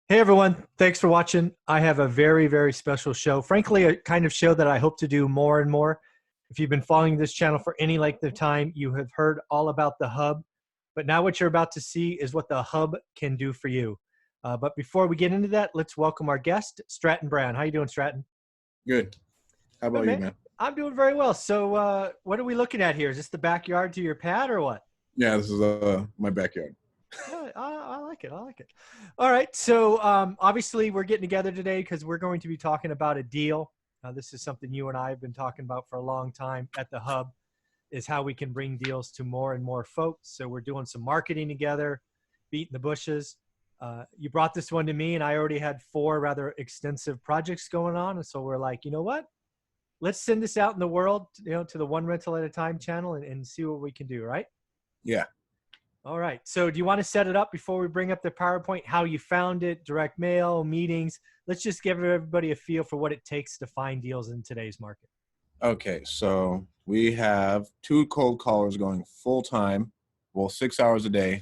Hey everyone, thanks for watching. I have a very, very special show. Frankly, a kind of show that I hope to do more and more. If you've been following this channel for any length of time, you have heard all about the Hub. But now what you're about to see is what the Hub can do for you. But before we get into that, let's welcome our guest, Stratton Brown. How you doing, Stratton? Good. How Good, about you, man. man? I'm doing very well. So what are we looking at here? Is this the backyard to your pad or what? Yeah, this is my backyard. Yeah, I like it. I like it. All right. So obviously, we're getting together today because we're going to be talking about a deal. This is something you and I have been talking about for a long time at the Hub, is how we can bring deals to more and more folks. So we're doing some marketing together, beating the bushes. You brought this one to me, and I already had four rather extensive projects going on. And so we're like, you know what? Let's send this out in the world, to the One Rental at a Time channel and see what we can do, right? Yeah. All right. So do you want to set it up before we bring up the PowerPoint, how you found it, direct mail, meetings? Let's just give everybody a feel for what it takes to find deals in today's market. Okay, so we have two cold callers going full time, well, 6 hours a day,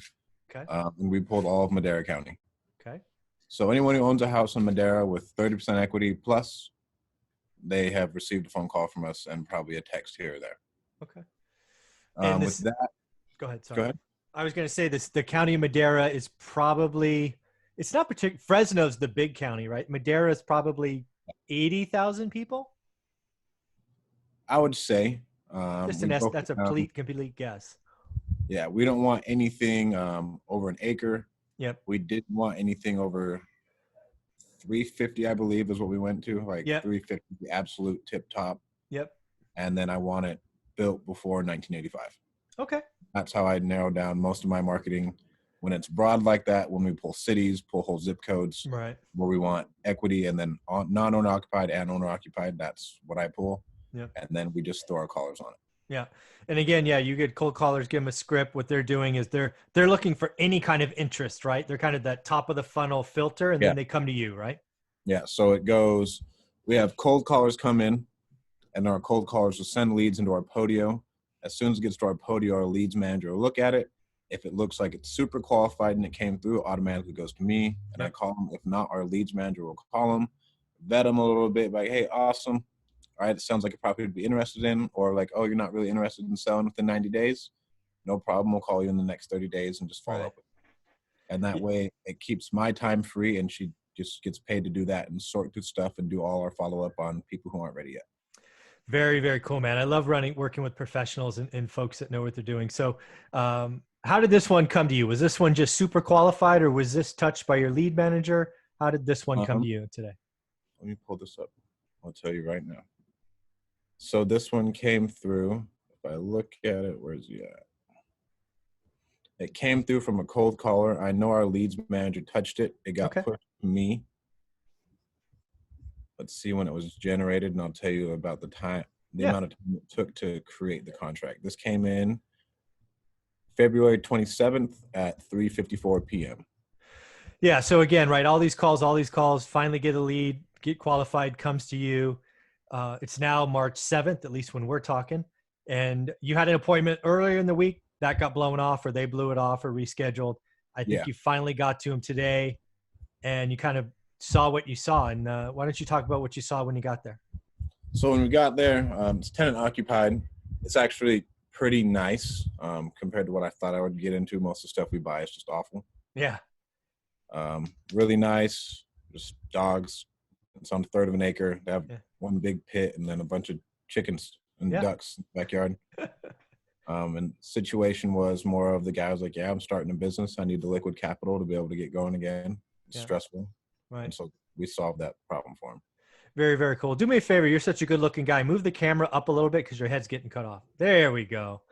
Okay. and we pulled all of Madera County. Okay. So anyone who owns a house in Madera with 30% equity plus, they have received a phone call from us and probably a text here or there. Okay. And With this, that, go ahead. go Sorry. ahead. I was going to say this, the county of Madera is probably, it's not particular. Fresno's the big county, right? Madera is probably 80,000 people. I would say Just we broke that's it a down. complete guess. Yeah, we don't want anything over an acre. Yep. We didn't want anything over 350, I believe, is what we went to, like Yep. 350, the absolute tip top. Yep. And then I want it built before 1985. Okay. That's how I narrow down most of my marketing. When it's broad like that, when we pull cities, pull whole zip codes, Right. where we want equity, and then non-owner occupied and owner occupied, that's what I pull. Yep. And then we just throw our callers on it. Yeah. And again, yeah, you get cold callers, give them a script. What they're doing is they're looking for any kind of interest, right? They're kind of that top of the funnel filter, and Yeah. then they come to you, right? Yeah. So it goes, we have cold callers come in, and our cold callers will send leads into our Podio. As soon as it gets to our Podio, our leads manager will look at it. If it looks like it's super qualified and it came through, it automatically goes to me, and Yep. I call them. If not, our leads manager will call them, vet them a little bit, like, hey, awesome. All right, it sounds like a property to be interested in, or like, oh, you're not really interested in selling within 90 days. No problem. We'll call you in the next 30 days and just follow Right. up with you. And that way it keeps my time free, and she just gets paid to do that and sort through stuff and do all our follow-up on people who aren't ready yet. Very, very cool, man. I love working with professionals and folks that know what they're doing. So, how did this one come to you? Was this one just super qualified, or was this touched by your lead manager? How did this one come to you today? Let me pull this up. I'll tell you right now. So this one came through. If I look at it, where's he at? It came through from a cold caller. I know our leads manager touched it. It got Okay. pushed to me. Let's see when it was generated, and I'll tell you about the time, the amount of time it took to create the contract. This came in February 27th at 3:54 p.m. Yeah. So again, right, all these calls, finally get a lead, get qualified, comes to you. It's now March 7th, at least when we're talking. And you had an appointment earlier in the week that got blown off, or they blew it off or rescheduled. I think Yeah. you finally got to him today, and you kind of saw what you saw. And why don't you talk about what you saw when you got there? So when we got there, it's tenant occupied. It's actually pretty nice compared to what I thought I would get into. Most of the stuff we buy is just awful. Yeah. Really nice. Just dogs. It's on a third of an acre. They have Yeah. one big pit and then a bunch of chickens and Yeah. ducks in the backyard. And situation was more of the guy was like, yeah, I'm starting a business. I need the liquid capital to be able to get going again. It's Yeah. stressful. Right. And so we solved that problem for him. Very, very cool. Do me a favor. You're such a good looking guy. Move the camera up a little bit because your head's getting cut off. There we go.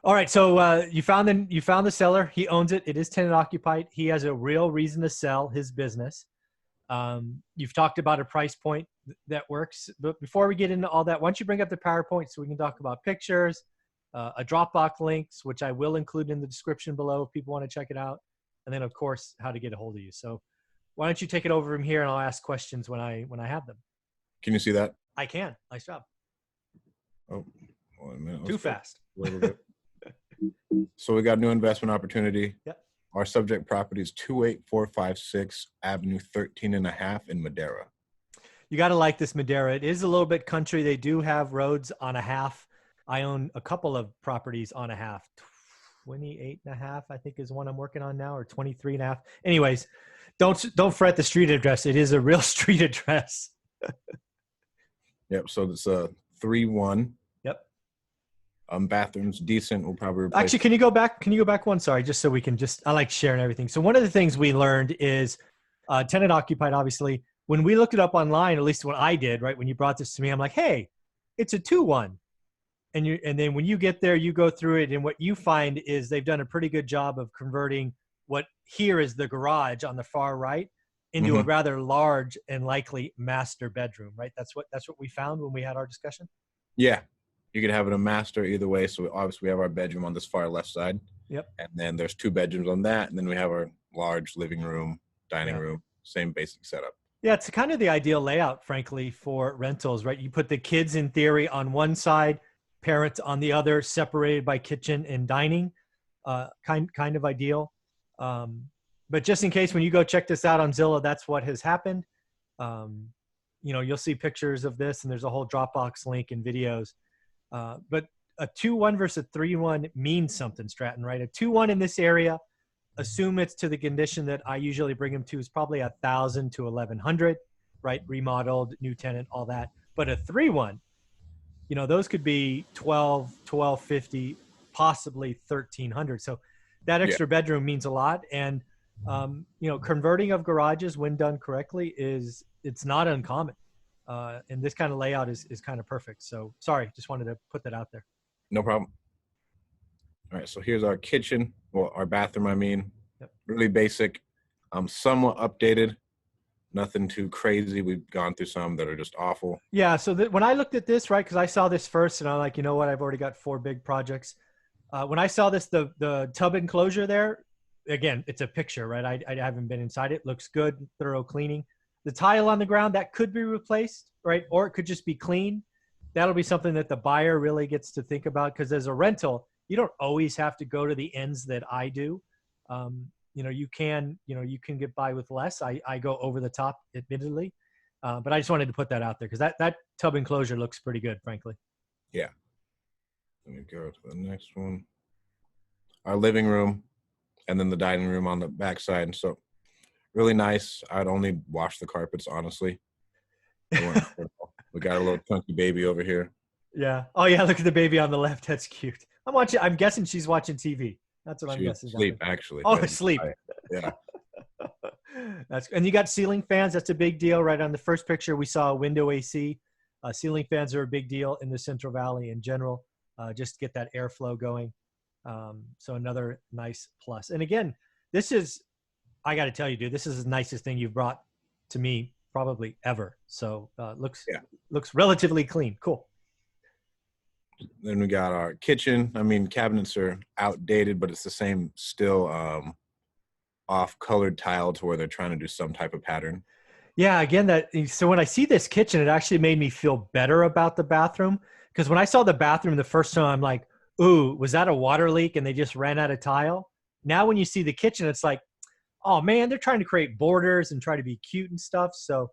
All right. So you found the seller. He owns it. It is tenant occupied. He has a real reason to sell his business. You've talked about a price point that works. But before we get into all that, why don't you bring up the PowerPoint so we can talk about pictures, a Dropbox links, which I will include in the description below if people want to check it out. And then, of course, how to get a hold of you. So why don't you take it over from here, and I'll ask questions when I have them. Can you see that? I can. Nice job. Oh, wait a minute. Too fast. So we got a new investment opportunity. Yep. Our subject property is 28456 Avenue 13 and a half in Madera. You got to like this Madera. It is a little bit country. They do have roads on a half. I own a couple of properties on a half. 28 and a half, I think, is one I'm working on now, or 23 and a half. Anyways, don't fret the street address. It is a real street address. Yep. So it's a 3-1. Yep. Bathrooms decent. We'll probably replace. Actually, can you go back? Can you go back one? Sorry, just so we can I like sharing everything. So one of the things we learned is tenant occupied, obviously. When we looked it up online, at least what I did, right? When you brought this to me, I'm like, hey, it's a 2-1. And then when you get there, you go through it, and what you find is they've done a pretty good job of converting what here is the garage on the far right into a rather large and likely master bedroom, right? That's what we found when we had our discussion. Yeah, you could have it a master either way. So obviously we have our bedroom on this far left side. Yep. And then there's 2 bedrooms on that, and then we have our large living room, dining room, same basic setup. Yeah, it's kind of the ideal layout, frankly, for rentals, right? You put the kids in theory on one side, parents on the other, separated by kitchen and dining. Kind of ideal. But just in case, when you go check this out on Zillow, that's what has happened. You'll see pictures of this, and there's a whole Dropbox link and videos. But a 2-1 versus a 3-1 means something, Stratton, right? A 2-1 in this area, assume it's to the condition that I usually bring them to, is probably 1,000 to 1,100, right? Remodeled, new tenant, all that. But a 3-1, those could be 1,250, possibly 1,300. So that extra bedroom means a lot. And, converting of garages when done correctly it's not uncommon. And this kind of layout is kind of perfect. So sorry, just wanted to put that out there. No problem. All right, so here's our kitchen, well, our bathroom, I mean. Yep. Really basic, somewhat updated, nothing too crazy. We've gone through some that are just awful. Yeah, so when I looked at this, right, because I saw this first, and I'm like, you know what, I've already got 4 big projects. When I saw this, the tub enclosure there, again, it's a picture, right? I haven't been inside it. Looks good, thorough cleaning. The tile on the ground, that could be replaced, right? Or it could just be clean. That'll be something that the buyer really gets to think about, because as a rental, you don't always have to go to the ends that I do. You can get by with less. I go over the top, admittedly. But I just wanted to put that out there, because that tub enclosure looks pretty good, frankly. Yeah. Let me go to the next one. Our living room, and then the dining room on the back side. So really nice. I'd only wash the carpets, honestly. We got a little chunky baby over here. Yeah. Oh yeah, look at the baby on the left. That's cute. I'm guessing she's watching TV. That's what I'm guessing. Sleep, actually. Oh, sleep. Yeah. And you got ceiling fans. That's a big deal, right? On the first picture, we saw a window AC. Ceiling fans are a big deal in the Central Valley in general, just to get that airflow going. So another nice plus. And again, I got to tell you, dude, this is the nicest thing you've brought to me probably ever. So looks relatively clean. Cool. Then we got our kitchen. I mean, cabinets are outdated, but it's the same, still off-colored tile to where they're trying to do some type of pattern. Yeah, again, so when I see this kitchen, it actually made me feel better about the bathroom, because when I saw the bathroom the first time, I'm like, ooh, was that a water leak and they just ran out of tile? Now when you see the kitchen, it's like, oh man, they're trying to create borders and try to be cute and stuff. So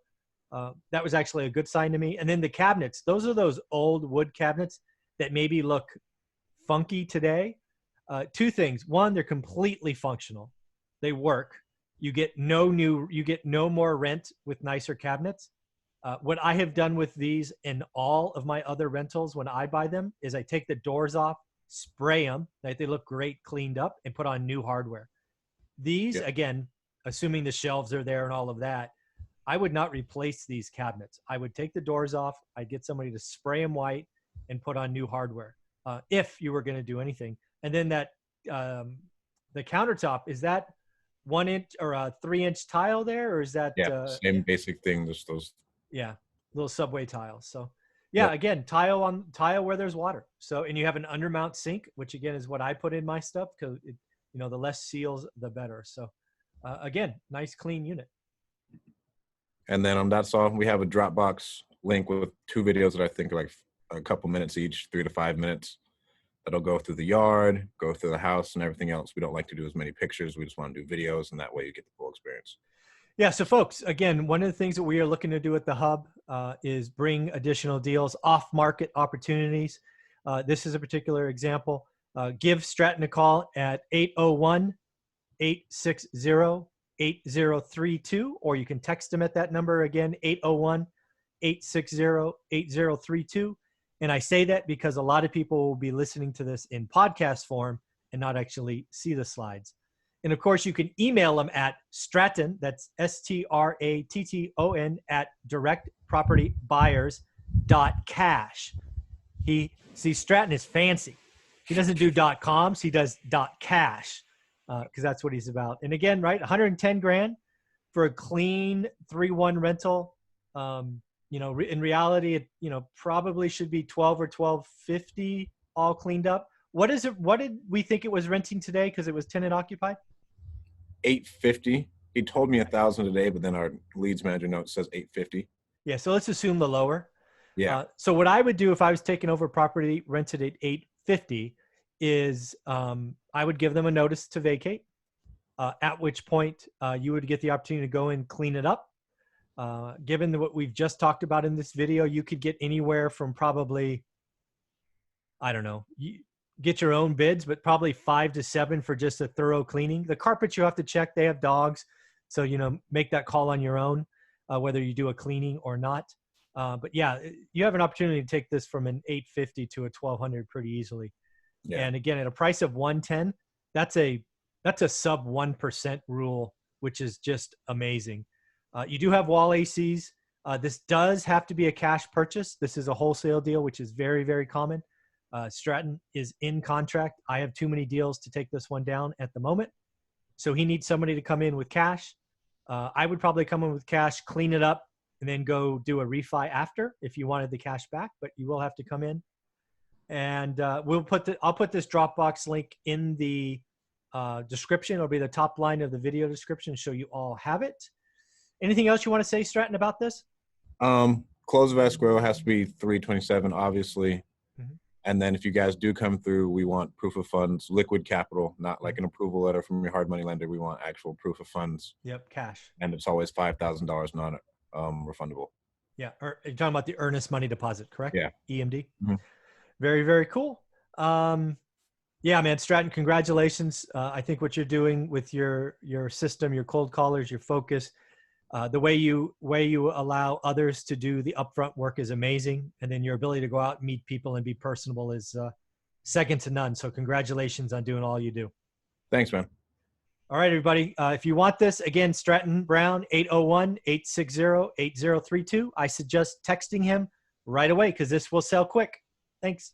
that was actually a good sign to me. And then the cabinets, those are those old wood cabinets that maybe look funky today. 2 things. One, they're completely functional. They work. You get no more rent with nicer cabinets. What I have done with these in all of my other rentals when I buy them is I take the doors off, spray them, right? They look great cleaned up, and put on new hardware. These, again, assuming the shelves are there and all of that, I would not replace these cabinets. I would take the doors off. I'd get somebody to spray them white and put on new hardware, if you were going to do anything. And then that the countertop, is that 1 inch or a 3-inch tile there, or is that same basic thing? Just those little subway tiles. So again, tile where there's water. So, and you have an undermount sink, which again is what I put in my stuff, because the less seals the better. So again, nice clean unit. And then that's all. We have a Dropbox link with 2 videos that I think are like a couple minutes each, 3 to 5 minutes. that'll go through the yard, go through the house, and everything else. We don't like to do as many pictures. We just want to do videos, and that way you get the full experience. Yeah, so folks, again, one of the things that we are looking to do at the Hub is bring additional deals, off-market opportunities. This is a particular example. Give Stratton a call at 801-860-8032, or you can text him at that number again, 801-860-8032. And I say that because a lot of people will be listening to this in podcast form and not actually see the slides. And of course, you can email them at Stratton, that's STRATTON, at directpropertybuyers.cash. See, Stratton is fancy. He doesn't do .coms, he does .cash, because that's what he's about. And again, right, 110 grand for a clean 3-1 rental. You know, in reality, it, you know, probably should be 12 or 1250 all cleaned up. What is it? What did we think it was renting today? Because it was tenant occupied. 850. He told me 1,000 today, but then our leads manager note says 850. Yeah, so let's assume the lower. Yeah. So what I would do if I was taking over property rented at 850 is I would give them a notice to vacate. At which point you would get the opportunity to go and clean it up. Given what we've just talked about in this video, you could get anywhere from probably, I don't know, you get your own bids, but probably 5 to 7 for just a thorough cleaning. The carpets you have to check, they have dogs. So, you know, make that call on your own, whether you do a cleaning or not. But yeah, you have an opportunity to take this from an 850 to a 1,200 pretty easily. Yeah. And again, at a price of 110, that's a sub 1% rule, which is just amazing. You do have wall ACs. This does have to be a cash purchase. This is a wholesale deal, which is very, very common. Stratton is in contract. I have too many deals to take this one down at the moment. So he needs somebody to come in with cash. I would probably come in with cash, clean it up, and then go do a refi after if you wanted the cash back, but you will have to come in. And I'll put this Dropbox link in the description. It'll be the top line of the video description so you all have it. Anything else you want to say, Stratton, about this? Close of escrow has to be 327, obviously. Mm-hmm. And then if you guys do come through, we want proof of funds, liquid capital, not like an approval letter from your hard money lender. We want actual proof of funds. Yep, cash. And it's always $5,000 non-refundable. Yeah, you're talking about the earnest money deposit, correct? Yeah. EMD. Mm-hmm. Very, very cool. Yeah, man, Stratton, congratulations. I think what you're doing with your system, your cold callers, your focus, the way you allow others to do the upfront work is amazing. And then your ability to go out and meet people and be personable is second to none. So congratulations on doing all you do. Thanks, man. All right, everybody. If you want this, again, Stratton Brown, 801-860-8032. I suggest texting him right away because this will sell quick. Thanks.